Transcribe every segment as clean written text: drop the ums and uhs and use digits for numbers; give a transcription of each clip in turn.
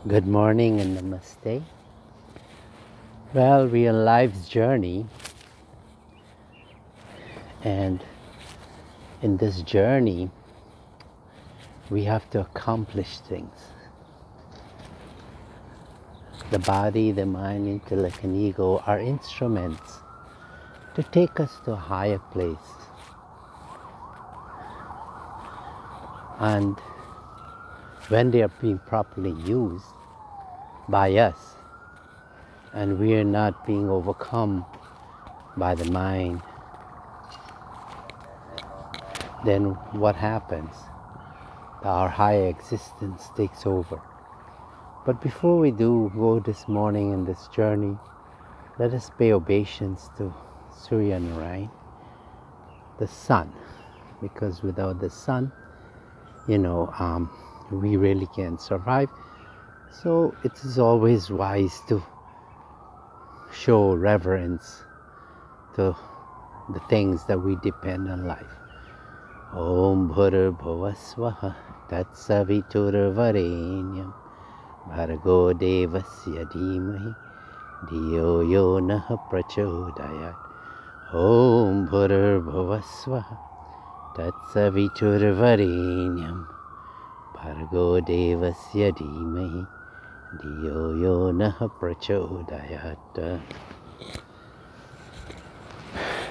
Good morning and namaste. Well, we are life's journey, and in this journey, we have to accomplish things. The body, the mind, intellect, and ego are instruments to take us to a higher place. And when they are being properly used by us, and we are not being overcome by the mind, then what happens? Our higher existence takes over. But before we do go this morning in this journey, let us pay obeisance to Surya Narayan, the sun, because without the sun, we really can't survive. So it is always wise to show reverence to the things that we depend on life. Om Bhur Bhuva Swaha Tat Savitur Varenyam Bhargo Devasya Dhimahi Dhiyo Yo Naha Prachodayat. Om Bhur Bhuva Swaha Tat Savitur Varenyam Bhargo Devasya Dhimahi Dhiyo Yo Naha Prachodayat.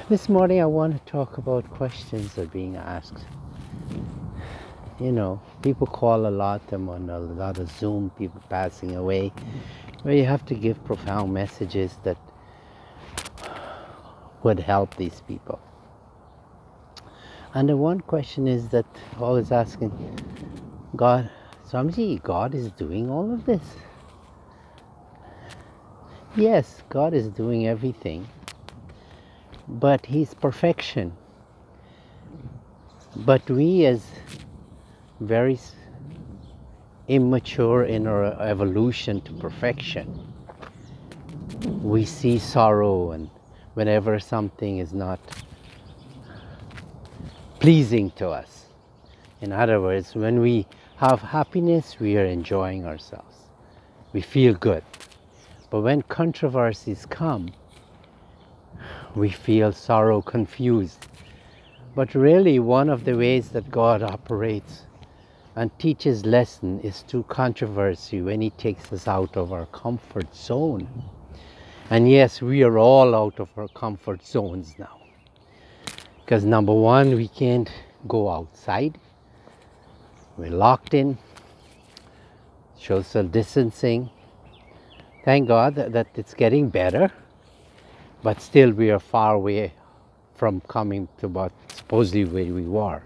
This morning I want to talk about questions that are being asked. People call a lot, I'm on a lot of Zoom, people passing away, where you have to give profound messages that would help these people. And the one question is that always asking, God, Swamiji, God is doing all of this? Yes, God is doing everything, but He's perfection. But we as very immature in our evolution to perfection, we see sorrow, and whenever something is not pleasing to us. In other words, when we have happiness, we are enjoying ourselves. We feel good. But when controversies come, we feel sorrow, confused. But really, one of the ways that God operates and teaches lesson is through controversy, when He takes us out of our comfort zone. And yes, we are all out of our comfort zones now. Because number one, we can't go outside. We're locked in, social distancing. Thank God that it's getting better, but still we are far away from coming to what supposedly where we were.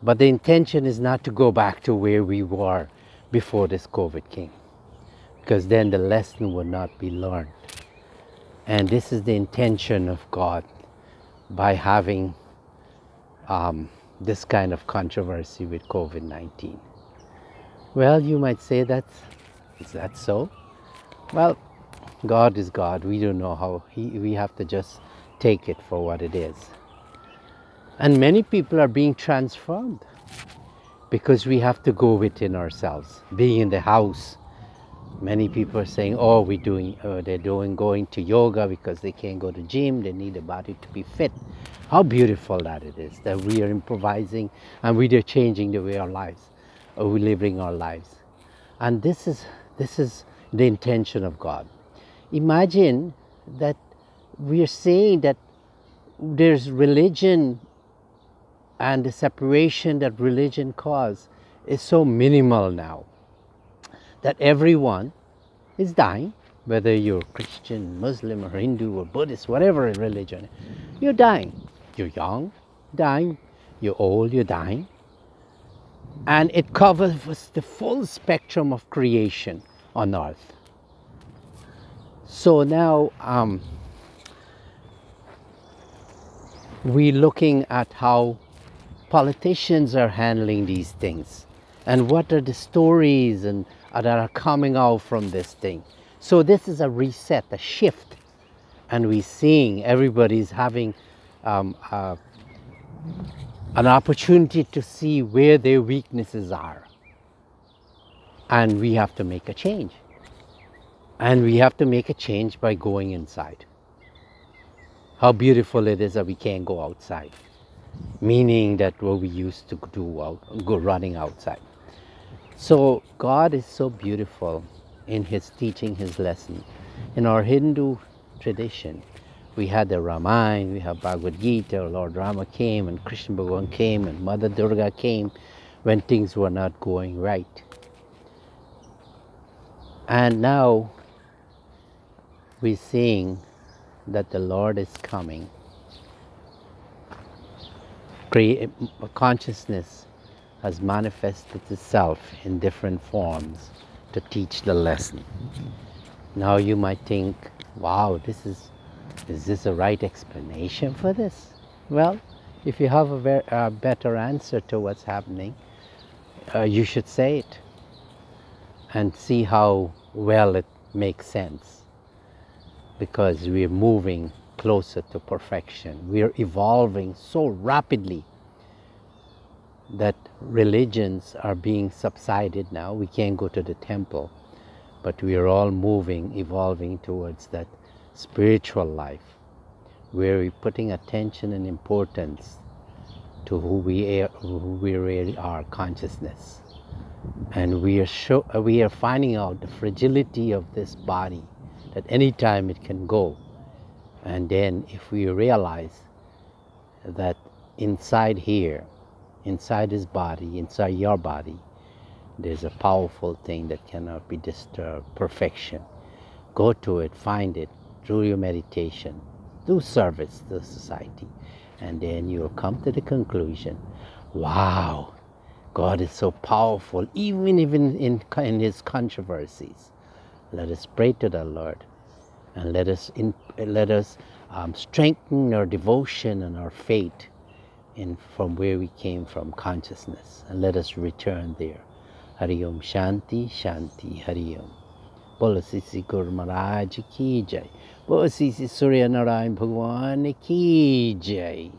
But the intention is not to go back to where we were before this COVID came, because then the lesson would not be learned. And this is the intention of God by having this kind of controversy with COVID-19. Well, you might say is that so? Well, God is God. We don't know how. We have to just take it for what it is. And many people are being transformed because we have to go within ourselves. Being in the house, many people are saying, oh, they're going to yoga because they can't go to gym. They need a body to be fit. How beautiful that it is, that we are improvising and we are changing the way our lives, or we're living our lives. And this is the intention of God. Imagine that we are saying that there's religion, and the separation that religion caused is so minimal now that everyone is dying, whether you're Christian, Muslim, or Hindu, or Buddhist, whatever religion, you're dying. You're young, dying. You're old, you're dying. And it covers the full spectrum of creation on earth. So now we're looking at how politicians are handling these things, and what are the stories that are coming out from this thing. So this is a reset, a shift, and we're seeing everybody's having an opportunity to see where their weaknesses are. And we have to make a change. And we have to make a change by going inside. How beautiful it is that we can't go outside. Meaning that what we used to do, go running outside. So God is so beautiful in His teaching, His lesson. In our Hindu tradition, we had the Ramayana, we have Bhagavad Gita, Lord Rama came and Krishna Bhagavan came and Mother Durga came when things were not going right. And now we're seeing that the Lord is coming. Consciousness has manifested itself in different forms to teach the lesson. Now you might think, wow, is this a right explanation for this? Well, if you have a better answer to what's happening, you should say it and see how well it makes sense, because we're moving closer to perfection. We're evolving so rapidly that religions are being subsided now. We can't go to the temple, but we are all moving, evolving towards that spiritual life where we're putting attention and importance to who we really are, consciousness. And we are finding out the fragility of this body, that any time it can go. And then if we realize that inside here, inside this body, inside your body, there's a powerful thing that cannot be disturbed, perfection. Go to it, find it through your meditation, do service to society, and then you'll come to the conclusion, wow, God is so powerful, even in His controversies. Let us pray to the Lord, and let us strengthen our devotion and our faith from where we came from, consciousness, and let us return there. Hari Om Shanti Shanti Hari Om. Bolo Sisi Guru Maharaj ki jai. Bolo Sisi Surya Narayan Bhagwan ki jai.